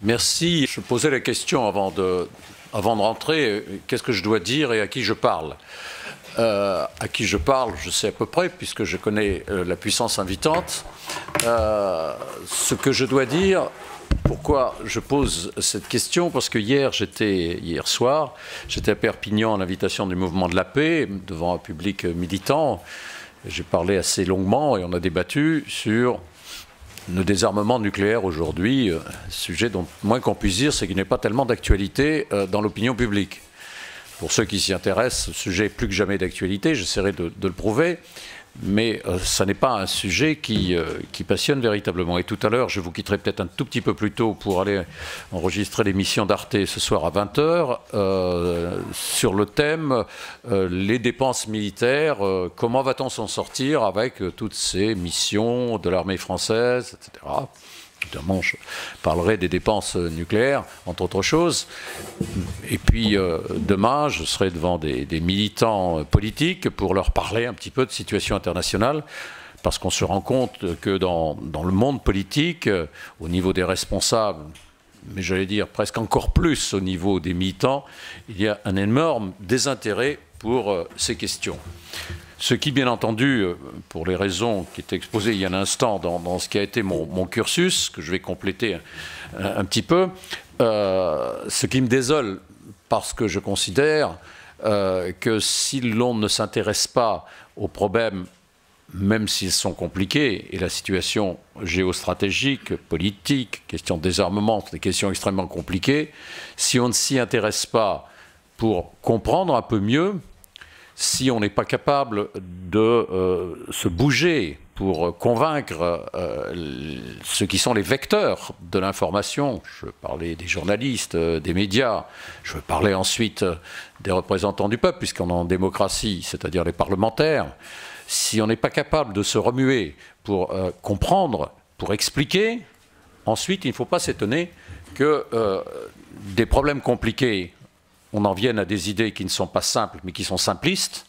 Merci. Je posais la question avant de rentrer, qu'est-ce que je dois dire et à qui je parle? À qui je parle, je sais à peu près, puisque je connais la puissance invitante. Ce que je dois dire, pourquoi je pose cette question? Parce que hier soir, j'étais à Perpignan à l'invitation du Mouvement de la Paix, devant un public militant. J'ai parlé assez longuement et on a débattu sur le désarmement nucléaire aujourd'hui, sujet dont, moins qu'on puisse dire, c'est qu'il n'est pas tellement d'actualité dans l'opinion publique. Pour ceux qui s'y intéressent, ce sujet est plus que jamais d'actualité, j'essaierai de le prouver, mais ça n'est pas un sujet qui passionne véritablement. Et tout à l'heure, je vous quitterai peut-être un tout petit peu plus tôt pour aller enregistrer l'émission d'Arte ce soir à 20h sur le thème les dépenses militaires, comment va-t-on s'en sortir avec toutes ces missions de l'armée française, etc. Évidemment, je parlerai des dépenses nucléaires, entre autres choses. Et puis, demain, je serai devant des militants politiques pour leur parler un petit peu de situation internationale, parce qu'on se rend compte que dans le monde politique, au niveau des responsables, mais j'allais dire presque encore plus au niveau des militants, il y a un énorme désintérêt pour ces questions. Ce qui, bien entendu, pour les raisons qui étaient exposées il y a un instant dans ce qui a été mon cursus, que je vais compléter un petit peu, ce qui me désole, parce que je considère que si l'on ne s'intéresse pas aux problèmes, même s'ils sont compliqués, et la situation géostratégique, politique, question de désarmement, c'est des questions extrêmement compliquées, si on ne s'y intéresse pas pour comprendre un peu mieux, si on n'est pas capable de se bouger pour convaincre ceux qui sont les vecteurs de l'information, je veux parler des journalistes, des médias, je veux parler ensuite des représentants du peuple, puisqu'on est en démocratie, c'est-à-dire les parlementaires, si on n'est pas capable de se remuer pour comprendre, pour expliquer, ensuite il ne faut pas s'étonner que des problèmes compliqués, on en vienne à des idées qui ne sont pas simples, mais qui sont simplistes.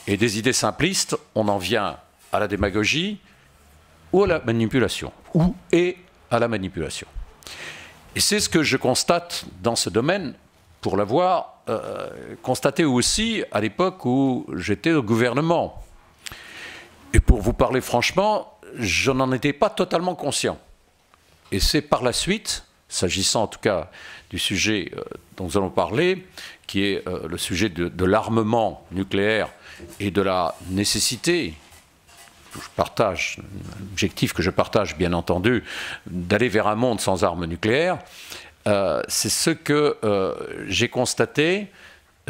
Et des idées simplistes, on en vient à la démagogie ou à la manipulation. Et à la manipulation. Et c'est ce que je constate dans ce domaine, pour l'avoir constaté aussi à l'époque où j'étais au gouvernement. Et pour vous parler franchement, je n'en étais pas totalement conscient. Et c'est par la suite, s'agissant en tout cas du sujet dont nous allons parler, qui est le sujet de l'armement nucléaire et de la nécessité, que je partage, un objectif que je partage bien entendu, d'aller vers un monde sans armes nucléaires, c'est ce que j'ai constaté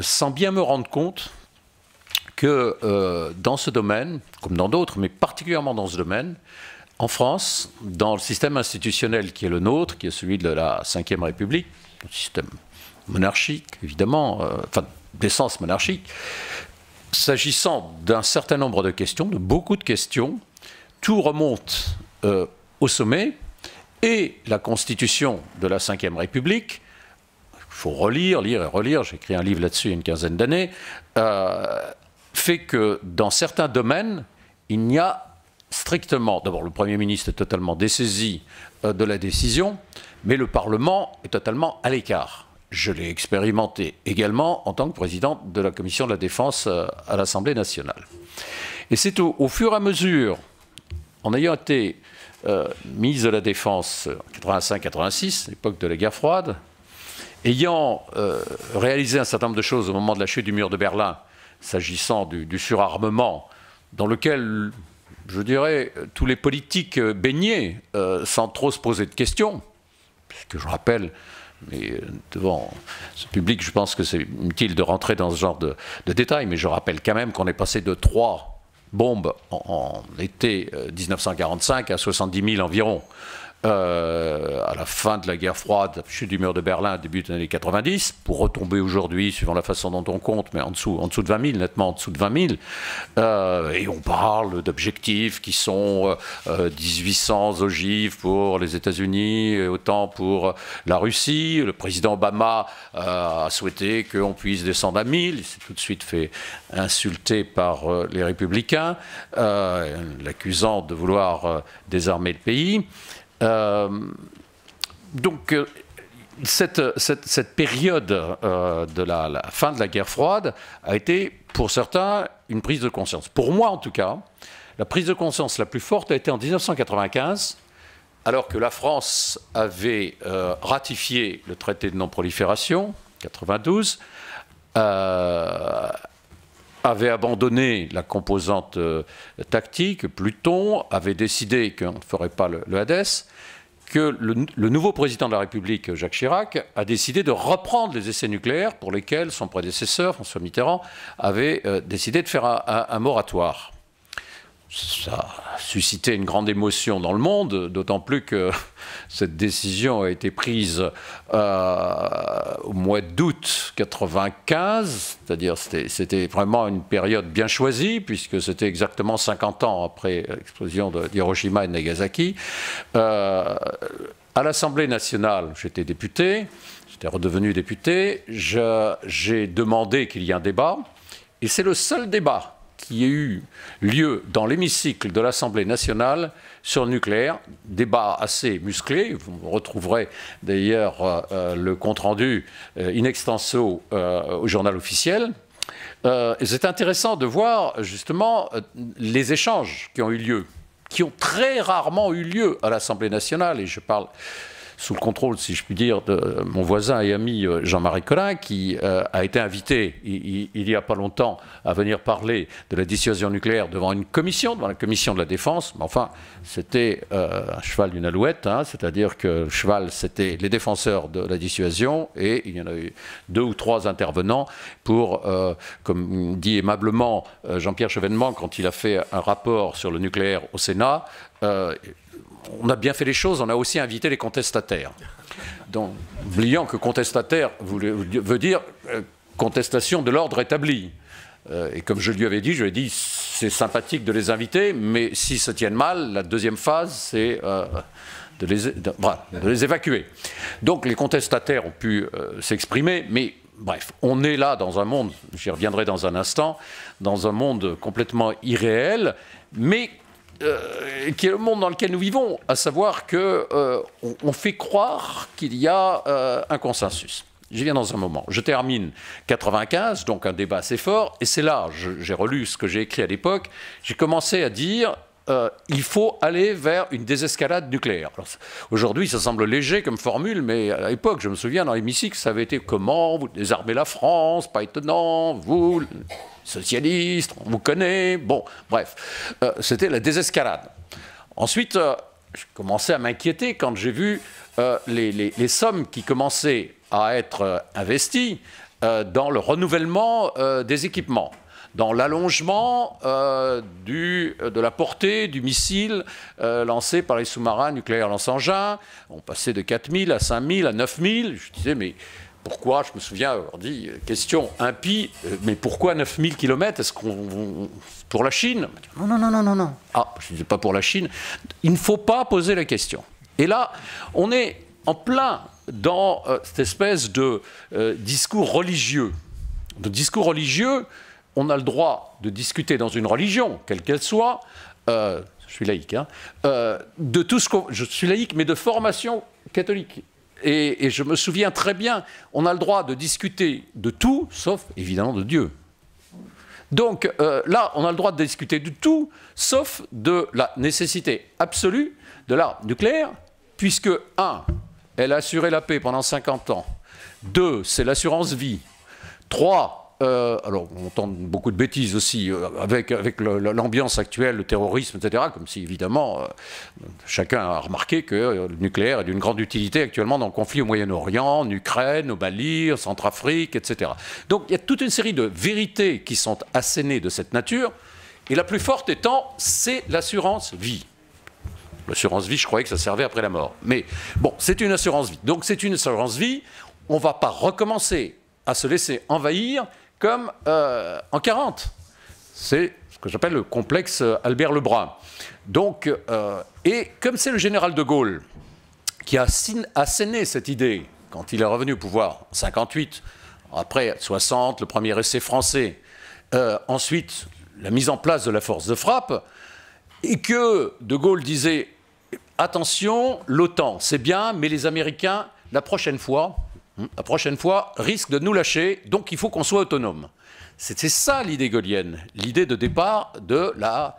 sans bien me rendre compte que dans ce domaine, comme dans d'autres, mais particulièrement dans ce domaine, en France, dans le système institutionnel qui est le nôtre, qui est celui de la Ve République, un système monarchique, évidemment, enfin, d'essence monarchique, s'agissant d'un certain nombre de questions, de beaucoup de questions, tout remonte au sommet, et la Constitution de la Ve République, il faut relire, lire et relire, j'ai écrit un livre là-dessus il y a une quinzaine d'années, fait que dans certains domaines, il n'y a strictement, d'abord le Premier ministre est totalement dessaisi de la décision, mais le Parlement est totalement à l'écart. Je l'ai expérimenté également en tant que président de la Commission de la Défense à l'Assemblée nationale. Et c'est au fur et à mesure, en ayant été ministre de la Défense en 85-86, l'époque de la guerre froide, ayant réalisé un certain nombre de choses au moment de la chute du mur de Berlin, s'agissant du surarmement, dans lequel, je dirais, tous les politiques baignaient sans trop se poser de questions, puisque je rappelle, mais devant ce public, je pense que c'est inutile de rentrer dans ce genre de détails, mais je rappelle quand même qu'on est passé de 3 bombes en été 1945 à 70 000 environ. À la fin de la guerre froide, chute du mur de Berlin, début des années 90, pour retomber aujourd'hui, suivant la façon dont on compte, mais en dessous de 20 000, nettement en dessous de 20 000. Et on parle d'objectifs qui sont 1800 ogives pour les États-Unis, et autant pour la Russie. Le président Obama a souhaité qu'on puisse descendre à 1000. Il s'est tout de suite fait insulter par les républicains, l'accusant de vouloir désarmer le pays. Donc, cette période de la fin de la guerre froide a été, pour certains, une prise de conscience. Pour moi, en tout cas, la prise de conscience la plus forte a été en 1995, alors que la France avait ratifié le traité de non-prolifération, 92, avait abandonné la composante tactique, Pluton, avait décidé qu'on ne ferait pas le Hadès, que le nouveau président de la République, Jacques Chirac, a décidé de reprendre les essais nucléaires pour lesquels son prédécesseur, François Mitterrand, avait décidé de faire un moratoire. Ça a suscité une grande émotion dans le monde, d'autant plus que cette décision a été prise au mois d'août 1995, c'est-à-dire c'était vraiment une période bien choisie, puisque c'était exactement 50 ans après l'explosion d'Hiroshima et de Nagasaki. À l'Assemblée nationale, j'étais député, j'étais redevenu député, j'ai demandé qu'il y ait un débat, et c'est le seul débat qui a eu lieu dans l'hémicycle de l'Assemblée nationale sur le nucléaire, débat assez musclé, vous retrouverez d'ailleurs le compte-rendu in extenso au journal officiel. C'est intéressant de voir justement les échanges qui ont eu lieu, qui ont très rarement eu lieu à l'Assemblée nationale, et je parle sous le contrôle, si je puis dire, de mon voisin et ami Jean-Marie Collin, qui a été invité il n'y a pas longtemps à venir parler de la dissuasion nucléaire devant une commission, devant la commission de la Défense. Mais enfin, c'était un cheval d'une alouette, hein, c'est-à-dire que le cheval, c'était les défenseurs de la dissuasion, et il y en a eu 2 ou 3 intervenants pour, comme dit aimablement Jean-Pierre Chevènement quand il a fait un rapport sur le nucléaire au Sénat, on a bien fait les choses, on a aussi invité les contestataires. Donc, oubliant que contestataire veut dire contestation de l'ordre établi. Et comme je lui avais dit, c'est sympathique de les inviter, mais s'ils se tiennent mal, la deuxième phase, c'est de les évacuer. Donc les contestataires ont pu s'exprimer, mais bref, on est là dans un monde, j'y reviendrai dans un instant, dans un monde complètement irréel, mais qui est le monde dans lequel nous vivons, à savoir qu'on fait croire qu'il y a un consensus. J'y viens dans un moment. Je termine 95, donc un débat assez fort, et c'est là, j'ai relu ce que j'ai écrit à l'époque, j'ai commencé à dire il faut aller vers une désescalade nucléaire. Aujourd'hui, ça semble léger comme formule, mais à l'époque, je me souviens, dans l'hémicycle, ça avait été comment vous désarmez la France, pas étonnant, vous, socialistes, on vous connaît, bon, bref, c'était la désescalade. Ensuite, je commençais à m'inquiéter quand j'ai vu les sommes qui commençaient à être investies dans le renouvellement des équipements, dans l'allongement de la portée du missile lancé par les sous-marins nucléaires lance-engins. On passait de 4000 à 5000 à 9000. Je disais, mais pourquoi, je me souviens, on dit, question impie, mais pourquoi 9000 km? Est-ce qu'on... Pour la Chine? Non. Ah, je ne disais pas pour la Chine. Il ne faut pas poser la question. Et là, on est en plein dans cette espèce de discours religieux. De discours religieux, on a le droit de discuter dans une religion, quelle qu'elle soit, je suis laïque, hein, de tout ce qu'on... Je suis laïque, mais de formation catholique. Et je me souviens très bien, on a le droit de discuter de tout, sauf évidemment de Dieu. Donc là, on a le droit de discuter de tout, sauf de la nécessité absolue de l'arme nucléaire, puisque, 1, elle a assuré la paix pendant 50 ans, 2, c'est l'assurance vie, 3, alors on entend beaucoup de bêtises aussi, avec l'ambiance actuelle, le terrorisme, etc., comme si évidemment chacun a remarqué que le nucléaire est d'une grande utilité actuellement dans le conflit au Moyen-Orient, en Ukraine, au Mali, en Centrafrique, etc. Donc il y a toute une série de vérités qui sont assénées de cette nature, et la plus forte étant, c'est l'assurance vie. L'assurance vie, je croyais que ça servait après la mort. Mais bon, c'est une assurance vie. Donc c'est une assurance vie, on ne va pas recommencer à se laisser envahir comme en 40. C'est ce que j'appelle le complexe Albert Lebrun. Donc, et comme c'est le général de Gaulle qui a asséné cette idée quand il est revenu au pouvoir en 58, après 60, le premier essai français, ensuite la mise en place de la force de frappe, et que de Gaulle disait attention, l'OTAN c'est bien, mais les Américains la prochaine fois risque de nous lâcher, donc il faut qu'on soit autonome. C'était ça l'idée gaullienne, l'idée de départ de la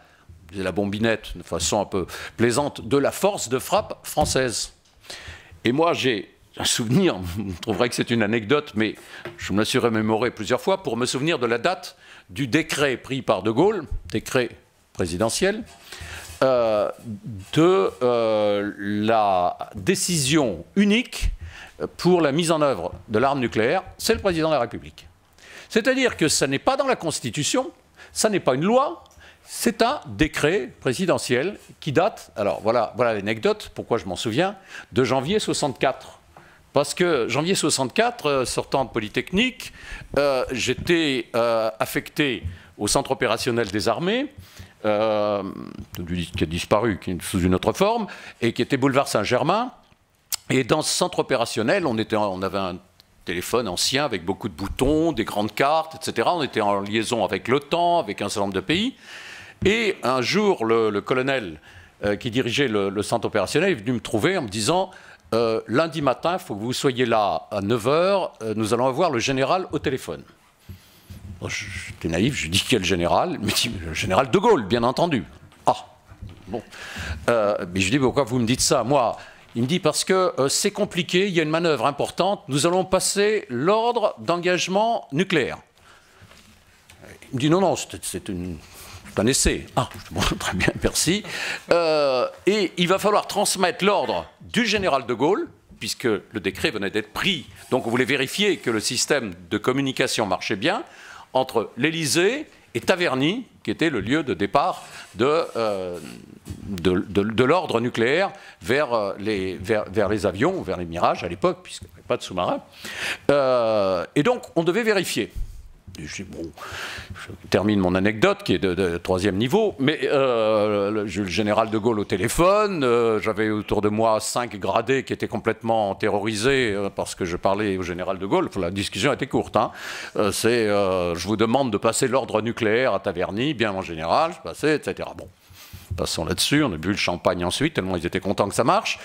bombinette, de façon un peu plaisante, de la force de frappe française. Et moi, j'ai un souvenir, vous trouverez que c'est une anecdote, mais je me la suis remémoré plusieurs fois pour me souvenir de la date du décret pris par De Gaulle, décret présidentiel, de la décision unique pour la mise en œuvre de l'arme nucléaire, c'est le président de la République. C'est-à-dire que ça n'est pas dans la Constitution, ça n'est pas une loi, c'est un décret présidentiel qui date, alors voilà l'anecdote, pourquoi je m'en souviens, de janvier 64. Parce que janvier 64, sortant de Polytechnique, j'étais affecté au centre opérationnel des armées, qui a disparu sous une autre forme, et qui était boulevard Saint-Germain. Et dans ce centre opérationnel, on avait un téléphone ancien avec beaucoup de boutons, des grandes cartes, etc. On était en liaison avec l'OTAN, avec un certain nombre de pays. Et un jour, le colonel qui dirigeait le centre opérationnel est venu me trouver en me disant « Lundi matin, il faut que vous soyez là à 9 h, nous allons avoir le général au téléphone. » J'étais naïf, je lui dis « Quel général ?» Il me dit « Le général de Gaulle, bien entendu. » Ah, bon. Mais je lui dis « Pourquoi vous me dites ça ?» Moi, il me dit « Parce que c'est compliqué, il y a une manœuvre importante, nous allons passer l'ordre d'engagement nucléaire. » Il me dit « Non, non, c'est un essai. » Ah, bon, très bien, merci. Et il va falloir transmettre l'ordre du général de Gaulle, puisque le décret venait d'être pris. Donc on voulait vérifier que le système de communication marchait bien entre l'Élysée et Taverny, qui était le lieu de départ de l'ordre nucléaire vers les avions, vers les Mirages à l'époque, puisqu'il n'y avait pas de sous-marins. Et donc on devait vérifier. Je dis, bon, je termine mon anecdote qui est de troisième niveau, mais le général de Gaulle au téléphone, j'avais autour de moi 5 gradés qui étaient complètement terrorisés parce que je parlais au général de Gaulle. La discussion était courte. Hein. Je vous demande de passer l'ordre nucléaire à Taverny, bien mon général, je passais, etc. Bon. Passons là-dessus, on a bu le champagne ensuite, tellement ils étaient contents que ça marche.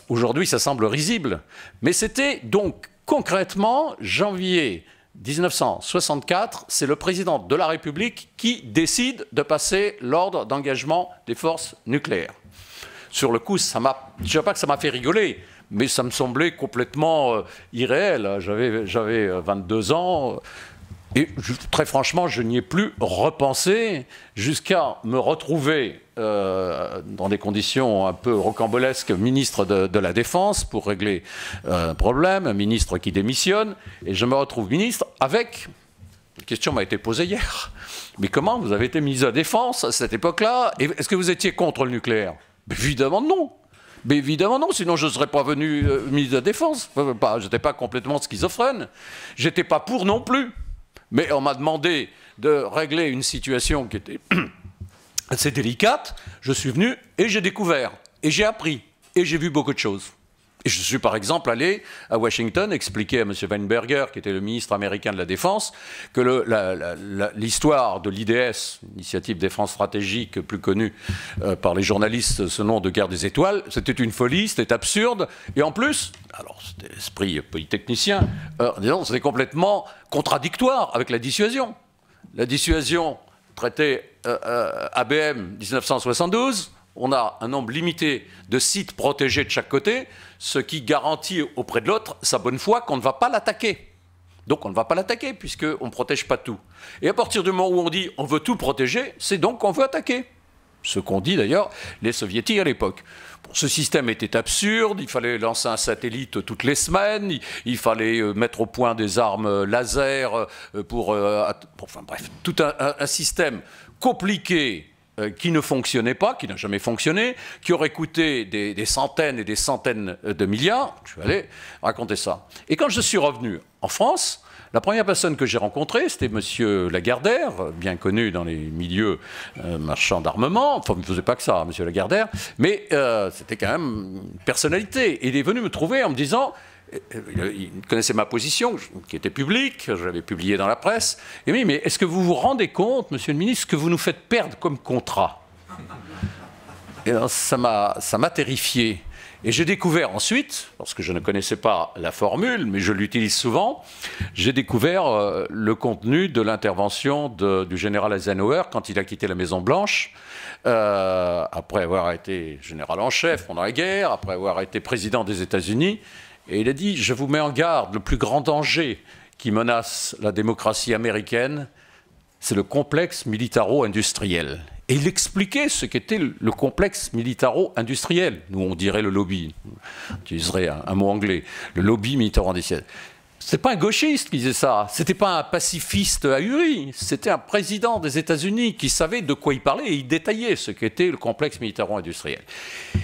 Aujourd'hui, ça semble risible. Mais c'était donc concrètement janvier 1964, c'est le président de la République qui décide de passer l'ordre d'engagement des forces nucléaires. Sur le coup, je ne dirais pas que ça m'a fait rigoler, mais ça me semblait complètement irréel. J'avais 22 ans. Et très franchement, je n'y ai plus repensé jusqu'à me retrouver dans des conditions un peu rocambolesques, ministre de la Défense pour régler un problème, un ministre qui démissionne, et je me retrouve ministre avec... La question m'a été posée hier. Mais comment vous avez été ministre de la Défense à cette époque-là? Est-ce que vous étiez contre le nucléaire? Évidemment non. Mais évidemment non, sinon je ne serais pas venu ministre de la Défense. Je n'étais pas complètement schizophrène. Je n'étais pas pour non plus. Mais on m'a demandé de régler une situation qui était assez délicate. Je suis venu et j'ai découvert, et j'ai appris, et j'ai vu beaucoup de choses. Et je suis par exemple allé à Washington expliquer à M. Weinberger, qui était le ministre américain de la Défense, que l'histoire de l'IDS, Initiative Défense Stratégique, plus connue par les journalistes sous le nom de Guerre des Étoiles, c'était une folie, c'était absurde, et en plus, alors c'était l'esprit polytechnicien, disons, c'était complètement contradictoire avec la dissuasion. La dissuasion, traité ABM 1972, on a un nombre limité de sites protégés de chaque côté, ce qui garantit auprès de l'autre sa bonne foi qu'on ne va pas l'attaquer. Donc on ne va pas l'attaquer puisqu'on ne protège pas tout. Et à partir du moment où on dit on veut tout protéger, c'est donc qu'on veut attaquer. Ce qu'ont dit d'ailleurs les soviétiques à l'époque. Bon, ce système était absurde, il fallait lancer un satellite toutes les semaines, il fallait mettre au point des armes laser enfin bref, tout un système compliqué qui ne fonctionnait pas, qui n'a jamais fonctionné, qui aurait coûté des centaines et des centaines de milliards. Je suis allé raconter ça. Et quand je suis revenu en France, la première personne que j'ai rencontrée, c'était M. Lagardère, bien connu dans les milieux marchands d'armement. Enfin, il ne faisait pas que ça, M. Lagardère, mais c'était quand même une personnalité. Et il est venu me trouver en me disant... Il connaissait ma position, qui était publique, je l'avais publiée dans la presse. Il m'a dit, mais est-ce que vous vous rendez compte, monsieur le ministre, que vous nous faites perdre comme contrat? Et alors, ça m'a terrifié. Et j'ai découvert ensuite, parce que je ne connaissais pas la formule, mais je l'utilise souvent, j'ai découvert le contenu de l'intervention du général Eisenhower quand il a quitté la Maison-Blanche, après avoir été général en chef pendant la guerre, après avoir été président des États-Unis. Et il a dit « Je vous mets en garde, le plus grand danger qui menace la démocratie américaine, c'est le complexe militaro-industriel. » Et il expliquait ce qu'était le complexe militaro-industriel. Nous, on dirait le lobby. J'utiliserai un mot anglais. Le lobby militaro-industriel. Ce n'était pas un gauchiste qui disait ça. Ce n'était pas un pacifiste ahuri. C'était un président des États-Unis qui savait de quoi il parlait et il détaillait ce qu'était le complexe militaro-industriel.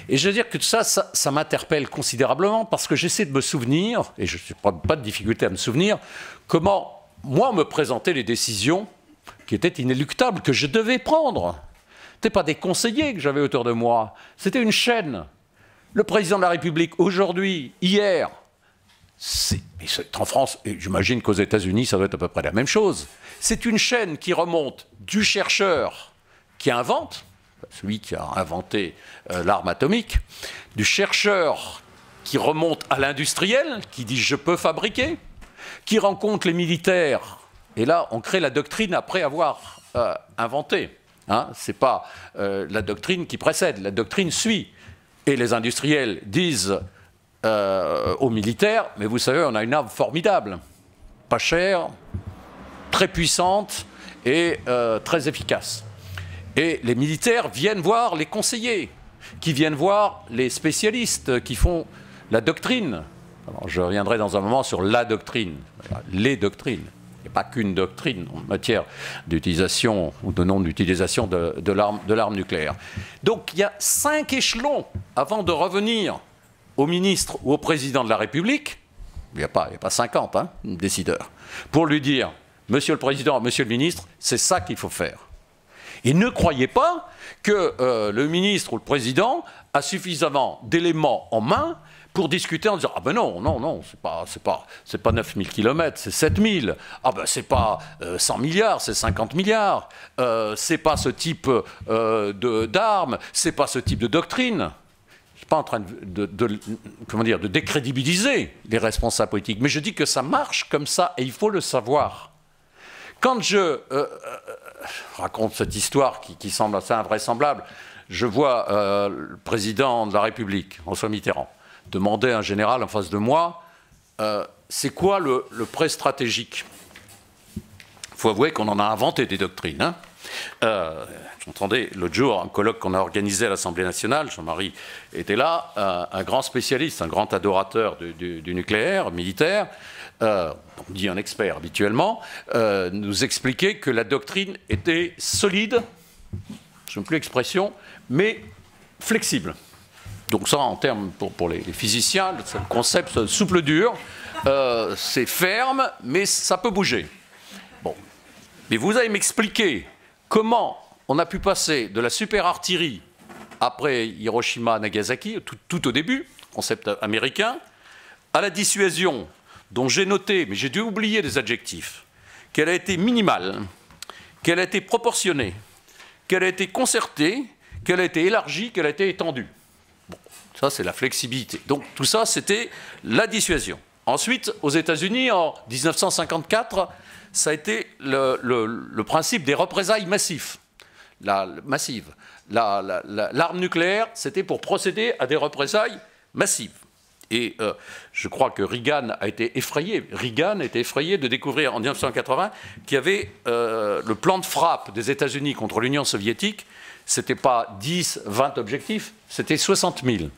Et je veux dire que ça m'interpelle considérablement parce que j'essaie de me souvenir, et je n'ai pas de difficulté à me souvenir, comment moi me présenter les décisions qui étaient inéluctables, que je devais prendre. Ce n'étaient pas des conseillers que j'avais autour de moi, c'était une chaîne. Le président de la République, aujourd'hui, hier, c'est en France, et j'imagine qu'aux États-Unis, ça doit être à peu près la même chose. C'est une chaîne qui remonte du chercheur qui invente, celui qui a inventé l'arme atomique, du chercheur qui remonte à l'industriel, qui dit « je peux fabriquer », qui rencontre les militaires, et là, on crée la doctrine après avoir inventé. Hein, ce n'est pas la doctrine qui précède, la doctrine suit. Et les industriels disent aux militaires, mais vous savez, on a une arme formidable, pas chère, très puissante et très efficace. Et les militaires viennent voir les conseillers, qui viennent voir les spécialistes qui font la doctrine. Alors, je reviendrai dans un moment sur la doctrine, les doctrines. Il n'y a pas qu'une doctrine en matière d'utilisation ou de non-utilisation de l'arme nucléaire. Donc il y a 5 échelons avant de revenir au ministre ou au président de la République, il n'y a pas 50 décideurs, pour lui dire « Monsieur le Président, Monsieur le Ministre, c'est ça qu'il faut faire ». Et ne croyez pas que le ministre ou le Président a suffisamment d'éléments en main pour discuter en disant « Ah ben non, non, non, c'est pas 9000 km, c'est 7000. Ah ben c'est pas 100 milliards, c'est 50 milliards. C'est pas ce type d'armes, c'est pas ce type de doctrine. » Je ne suis pas en train de décrédibiliser les responsables politiques, mais je dis que ça marche comme ça et il faut le savoir. Quand je raconte cette histoire qui semble assez invraisemblable, je vois le président de la République, François Mitterrand, demander à un général en face de moi, c'est quoi le prêt stratégique? Il faut avouer qu'on en a inventé des doctrines. Hein. J'entendais l'autre jour un colloque qu'on a organisé à l'Assemblée nationale, Jean-Marie était là, un grand spécialiste, un grand adorateur du nucléaire militaire, on dit un expert habituellement, nous expliquait que la doctrine était solide, je n'aime plus l'expression, mais flexible. Donc ça, en termes pour les physiciens, le concept souple dur, c'est ferme, mais ça peut bouger. Bon. Mais vous allez m'expliquer comment on a pu passer de la super-artillerie après Hiroshima, Nagasaki, tout au début, concept américain, à la dissuasion, dont j'ai noté, mais j'ai dû oublier des adjectifs, qu'elle a été minimale, qu'elle a été proportionnée, qu'elle a été concertée, qu'elle a été élargie, qu'elle a été étendue. Bon, ça c'est la flexibilité. Donc tout ça c'était la dissuasion. Ensuite, aux États-Unis, en 1954, ça a été le principe des représailles massives. L'arme nucléaire, c'était pour procéder à des représailles massives. Et je crois que Reagan a été effrayé. Reagan était effrayé de découvrir en 1980 qu'il y avait le plan de frappe des États-Unis contre l'Union soviétique. Ce n'était pas 10, 20 objectifs, c'était 60 000.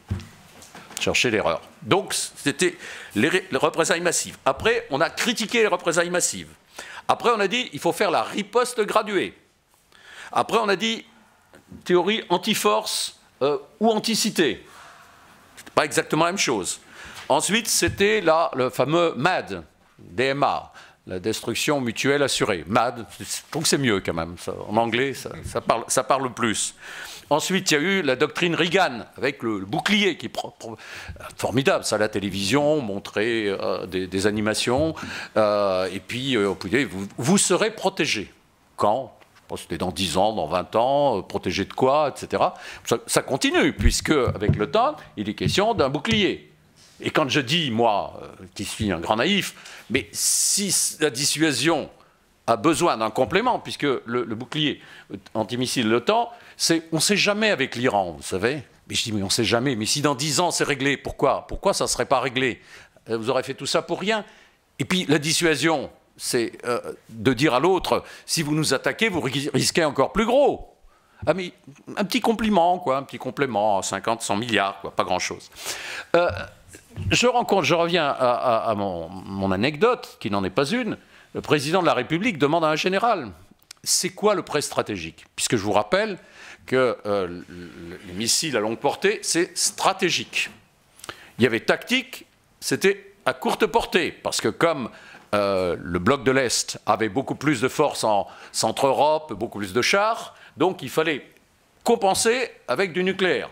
Cherchez l'erreur. Donc, c'était les représailles massives. Après, on a critiqué les représailles massives. Après, on a dit il faut faire la riposte graduée. Après, on a dit théorie anti-force ou anti-cité. Ce n'était pas exactement la même chose. Ensuite, c'était le fameux MAD, DMA, la destruction mutuelle assurée. MAD, je trouve que c'est mieux quand même. Ça, en anglais, ça parle plus. Ensuite, il y a eu la doctrine Reagan, avec le bouclier, qui est formidable. Ça, à la télévision, montrer des animations. Et puis, vous serez protégé. Quand? C'était dans 10 ans, dans 20 ans, protégé de quoi, etc. Ça continue, puisque, avec le temps, il est question d'un bouclier. Et quand je dis, moi, qui suis un grand naïf, mais si la dissuasion a besoin d'un complément, puisque le bouclier antimissile de l'OTAN, on ne sait jamais avec l'Iran, vous savez. Mais je dis, mais on ne sait jamais. Mais si dans 10 ans c'est réglé, pourquoi ça ne serait pas réglé? Vous aurez fait tout ça pour rien. Et puis la dissuasion, c'est de dire à l'autre, si vous nous attaquez, vous risquez encore plus gros. Ah mais un petit compliment, quoi, un petit complément, 50, 100 milliards, quoi, pas grand-chose. Je reviens à mon anecdote, qui n'en est pas une. Le président de la République demande à un général, c'est quoi le prêt stratégique? Puisque je vous rappelle que les missiles à longue portée, c'est stratégique. Il y avait tactique, c'était à courte portée, parce que comme le bloc de l'Est avait beaucoup plus de force en Centre-Europe, beaucoup plus de chars, donc il fallait compenser avec du nucléaire.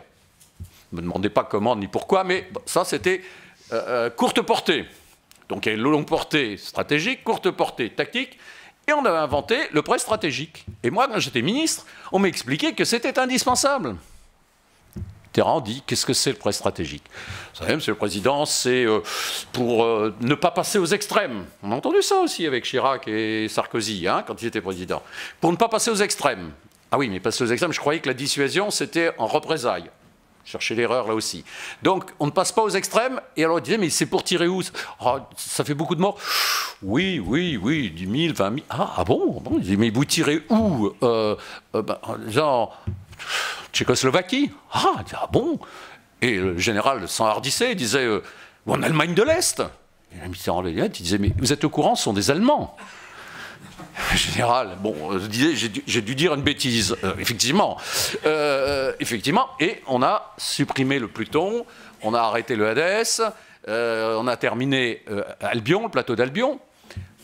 Ne me demandez pas comment ni pourquoi, mais ça c'était courte portée. Donc il y a une longue portée stratégique, courte portée tactique, et on a inventé le prêt stratégique. Et moi, quand j'étais ministre, on m'a expliqué que c'était indispensable. Mitterrand dit, qu'est-ce que c'est le prêt stratégique? Vous savez, Monsieur le Président, c'est pour ne pas passer aux extrêmes. On a entendu ça aussi avec Chirac et Sarkozy, hein, quand ils étaient présidents. Pour ne pas passer aux extrêmes. Ah oui, mais passer aux extrêmes, je croyais que la dissuasion, c'était en représailles. Chercher l'erreur là aussi. Donc, on ne passe pas aux extrêmes. Et alors, il disait, mais c'est pour tirer où? Oh, ça fait beaucoup de morts. Oui, 10 000, 20 000. Ah bon, Il disait, mais vous tirez où? Genre, Tchécoslovaquie. Ah bon? Et le général s'enhardissait, il disait, en Allemagne de l'Est. Et la Mitterrand, il disait, mais vous êtes au courant, ce sont des Allemands. Général, bon, j'ai dû dire une bêtise, effectivement. Et on a supprimé le Pluton, on a arrêté le Hadès, on a terminé Albion, le plateau d'Albion.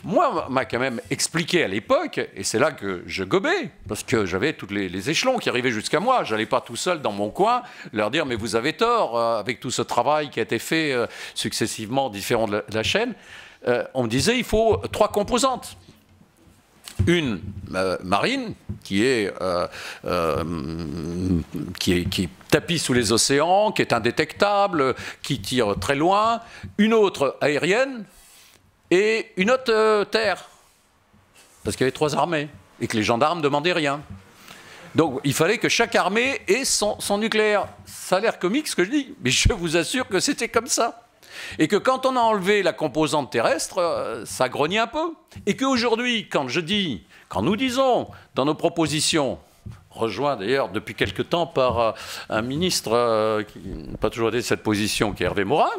Moi, on m'a quand même expliqué à l'époque, et c'est là que je gobais, parce que j'avais tous les échelons qui arrivaient jusqu'à moi. Je n'allais pas tout seul dans mon coin leur dire, mais vous avez tort, avec tout ce travail qui a été fait successivement différents de la chaîne. On me disait, il faut 3 composantes. Une marine qui tapis sous les océans, qui est indétectable, qui tire très loin. Une autre aérienne et une autre terre. Parce qu'il y avait 3 armées et que les gendarmes ne demandaient rien. Donc il fallait que chaque armée ait son nucléaire. Ça a l'air comique ce que je dis, mais je vous assure que c'était comme ça. Et que quand on a enlevé la composante terrestre, ça grognait un peu. Et qu'aujourd'hui, quand nous disons dans nos propositions, rejoint d'ailleurs depuis quelque temps par un ministre qui n'a pas toujours été de cette position, qui est Hervé Morin,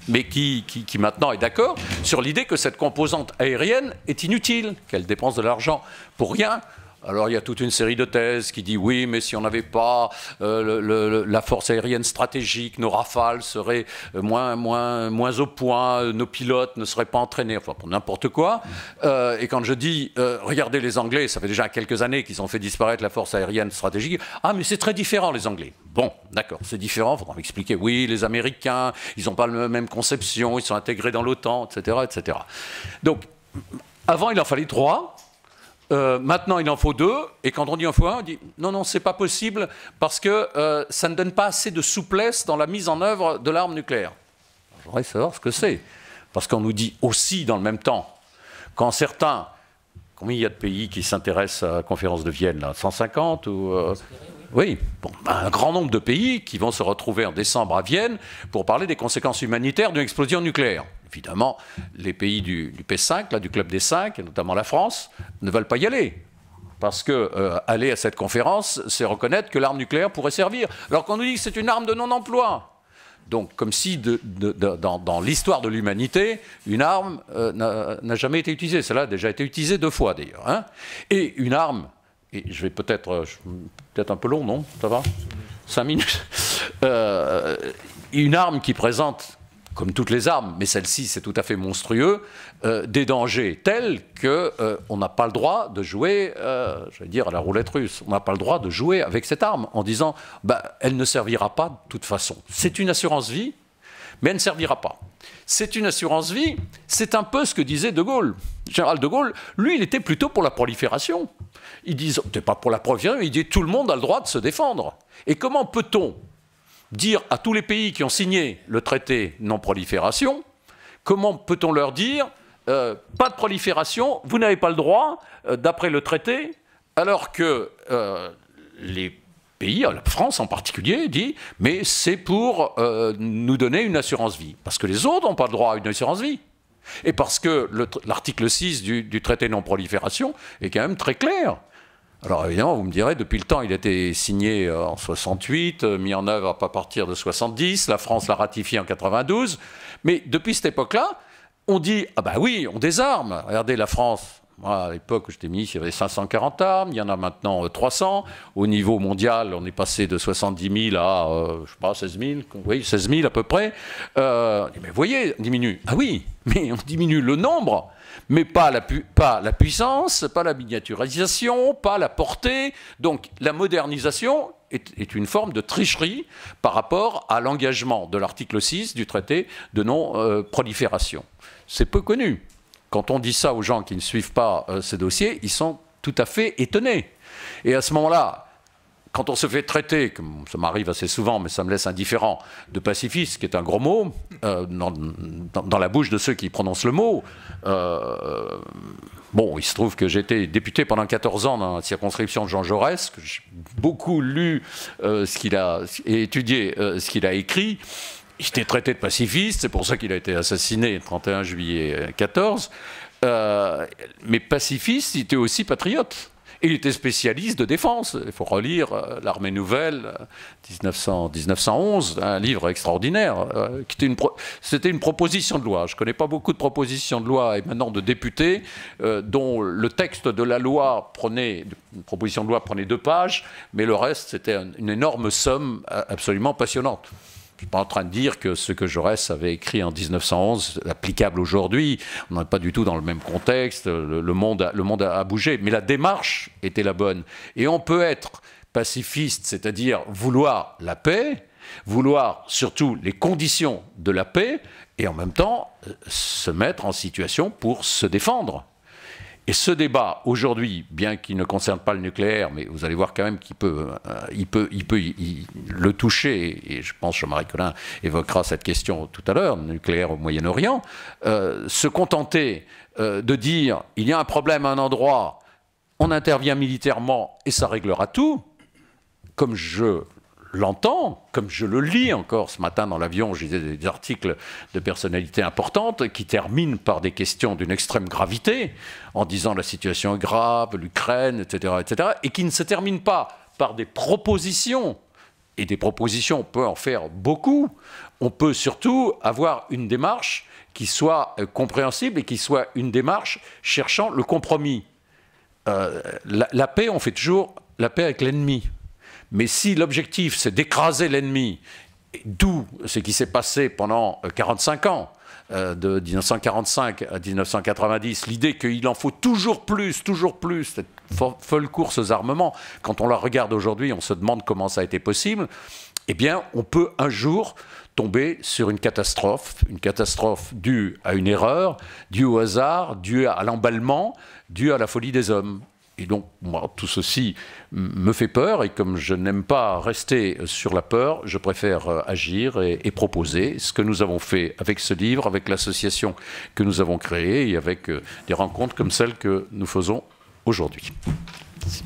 mais qui maintenant est d'accord sur l'idée que cette composante aérienne est inutile, qu'elle dépense de l'argent pour rien. Alors il y a toute une série de thèses qui disent oui, mais si on n'avait pas la force aérienne stratégique, nos rafales seraient moins au point, nos pilotes ne seraient pas entraînés, enfin pour n'importe quoi. Et quand je dis regardez les Anglais, ça fait déjà quelques années qu'ils ont fait disparaître la force aérienne stratégique. Ah mais c'est très différent les Anglais. Bon, d'accord, c'est différent, il faudra m'expliquer. Oui, les Américains, ils n'ont pas la même conception, ils sont intégrés dans l'OTAN, etc., etc. Donc avant il en fallait 3. Maintenant, il en faut 2, et quand on dit il en faut 1, on dit non, c'est pas possible parce que ça ne donne pas assez de souplesse dans la mise en œuvre de l'arme nucléaire. Je voudrais savoir ce que c'est, parce qu'on nous dit aussi dans le même temps, quand certains, combien il y a de pays qui s'intéressent à la conférence de Vienne, là, 150 ou oui, bon, un grand nombre de pays qui vont se retrouver en décembre à Vienne pour parler des conséquences humanitaires d'une explosion nucléaire. Évidemment, les pays du P5, là, du club des 5, et notamment la France, ne veulent pas y aller. Parce que aller à cette conférence, c'est reconnaître que l'arme nucléaire pourrait servir. Alors qu'on nous dit que c'est une arme de non-emploi. Donc, comme si dans l'histoire de l'humanité, une arme n'a jamais été utilisée. Celle-là a déjà été utilisée 2 fois, d'ailleurs. Hein. Et une arme, et je vais peut-être un peu long, non? Ça va? 5 minutes. Une arme qui présente, comme toutes les armes, mais celle-ci c'est tout à fait monstrueux, des dangers tels qu'on n'a pas le droit de jouer, j'allais dire à la roulette russe, on n'a pas le droit de jouer avec cette arme en disant elle ne servira pas de toute façon. C'est une assurance vie, mais elle ne servira pas. c'est une assurance vie, c'est un peu ce que disait De Gaulle. Général de Gaulle, lui, il était plutôt pour la prolifération. Il dit, c'est pas pour la prolifération, il dit tout le monde a le droit de se défendre. Et comment peut-on dire à tous les pays qui ont signé le traité non-prolifération, comment peut-on leur dire pas de prolifération, vous n'avez pas le droit, d'après le traité, alors que les pays, la France en particulier, dit mais c'est pour nous donner une assurance vie. Parce que les autres n'ont pas le droit à une assurance vie. Et parce que l'article 6 du traité non-prolifération est quand même très clair. Alors évidemment, vous me direz, depuis le temps, il a été signé en 68, mis en œuvre à partir de 70, la France l'a ratifié en 92, mais depuis cette époque-là, on dit, ah ben oui, on désarme. Regardez la France, moi, à l'époque où j'étais ministre, il y avait 540 armes, il y en a maintenant 300. Au niveau mondial, on est passé de 70 000 à, je sais pas, 16 000, oui, 16 000 à peu près. Mais vous voyez, on diminue. Ah oui, mais on diminue le nombre, mais pas la puissance, pas la miniaturisation, pas la portée. Donc la modernisation est une forme de tricherie par rapport à l'engagement de l'article 6 du traité de non-prolifération. C'est peu connu. Quand on dit ça aux gens qui ne suivent pas ces dossiers, ils sont tout à fait étonnés. Et à ce moment-là, quand on se fait traiter, comme ça m'arrive assez souvent, mais ça me laisse indifférent, de pacifiste, qui est un gros mot, dans la bouche de ceux qui prononcent le mot, bon, il se trouve que j'ai été député pendant 14 ans dans la circonscription de Jean Jaurès, que j'ai beaucoup lu ce qu'il a et étudié ce qu'il a écrit. Il était traité de pacifiste, c'est pour ça qu'il a été assassiné le 31 juillet 14. Mais pacifiste, il était aussi patriote. Et il était spécialiste de défense. Il faut relire l'Armée nouvelle, 1911, un livre extraordinaire. C'était une proposition de loi. Je ne connais pas beaucoup de propositions de loi et maintenant de députés dont le texte de la loi prenait, une proposition de loi prenait 2 pages, mais le reste, c'était une énorme somme absolument passionnante. Je ne suis pas en train de dire que ce que Jaurès avait écrit en 1911 est applicable aujourd'hui. On n'est pas du tout dans le même contexte. Le monde a bougé. Mais la démarche était la bonne. Et on peut être pacifiste, c'est-à-dire vouloir la paix, vouloir surtout les conditions de la paix, et en même temps se mettre en situation pour se défendre. Et ce débat, aujourd'hui, bien qu'il ne concerne pas le nucléaire, mais vous allez voir quand même qu'il peut, le toucher, et je pense que Jean-Marie Colin évoquera cette question tout à l'heure, le nucléaire au Moyen-Orient, se contenter de dire il y a un problème à un endroit, on intervient militairement et ça réglera tout, comme je l'entends, comme je le lis encore ce matin dans l'avion, je lisais des articles de personnalités importantes qui terminent par des questions d'une extrême gravité, en disant la situation est grave, l'Ukraine, etc., et qui ne se terminent pas par des propositions. Et des propositions, on peut en faire beaucoup. On peut surtout avoir une démarche qui soit compréhensible et qui soit une démarche cherchant le compromis. La paix, on fait toujours la paix avec l'ennemi. Mais si l'objectif, c'est d'écraser l'ennemi, d'où ce qui s'est passé pendant 45 ans, de 1945 à 1990, l'idée qu'il en faut toujours plus, cette folle course aux armements, quand on la regarde aujourd'hui, on se demande comment ça a été possible, eh bien, on peut un jour tomber sur une catastrophe due à une erreur, due au hasard, due à l'emballement, due à la folie des hommes. Et donc, moi, tout ceci me fait peur, et comme je n'aime pas rester sur la peur, je préfère agir et proposer ce que nous avons fait avec ce livre, avec l'association que nous avons créée, et avec des rencontres comme celles que nous faisons aujourd'hui. Merci.